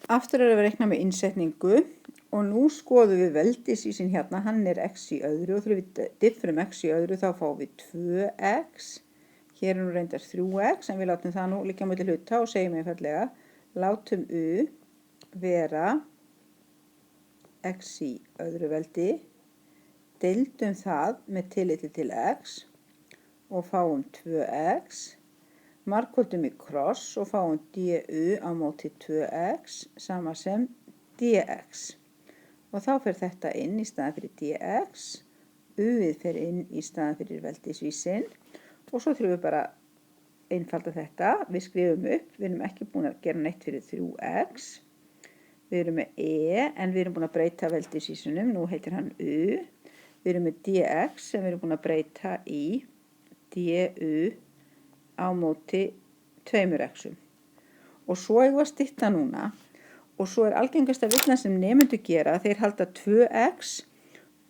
Aftur erum við að reikna með innsetningu og nú skoðum við veldisvísinn hérna, hann er x í öðru og þegar við diffrum x í öðru þá fáum við 2x. Hér er nú reyndar 3x en við látum það nú liggja á milli hluta og segjum einfaldlega látum u vera x í öðru veldi, deildum það með tilliti til x og fáum 2x. Margföldum í kross og fáum du á móti 2x sama sem dx. Og þá fer þetta inn í staðan fyrir dx, u-ið fer inn í staðan fyrir veldisvísinn og svo þurfum við bara að einfalda þetta. Við skrifum upp, við erum ekki búin að gera neitt fyrir 3x. Við erum með en við erum búin að breyta veldisvísinum, nú heitir hann u. Við erum með dx sem við erum búin að breyta í du á móti 2x. Og svo eigum við að stytta núna og svo er algengasta villan sem nemendur gera, þeir halda 2x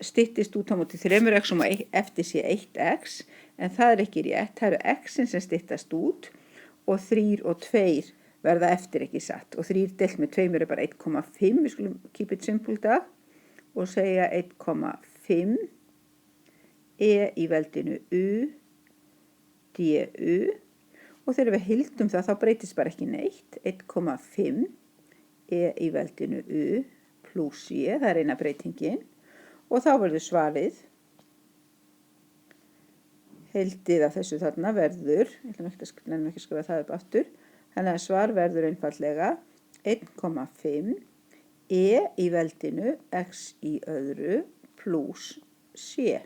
styttist út á móti 3x og eftir sé 1x, en það er ekki rétt, það eru x-in sem styttast út og 3 og 2 verða eftir, ekki satt, og 3 deilt með 2 er bara 1,5, við skulum keep it simple dag og segja 1,5 í veldinu u du og þegar við hildum það þá breytist bara ekki neitt, 1,5 í veldinu u pluss það er eina breytingin og þá verður svarið, heildið af þessu þarna verður, ég ætlum ekki að skrifa það upp aftur, þannig að svar verður einfaldlega 1,5 í veldinu x í öðru pluss c.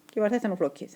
Ekki var þetta nú flókið.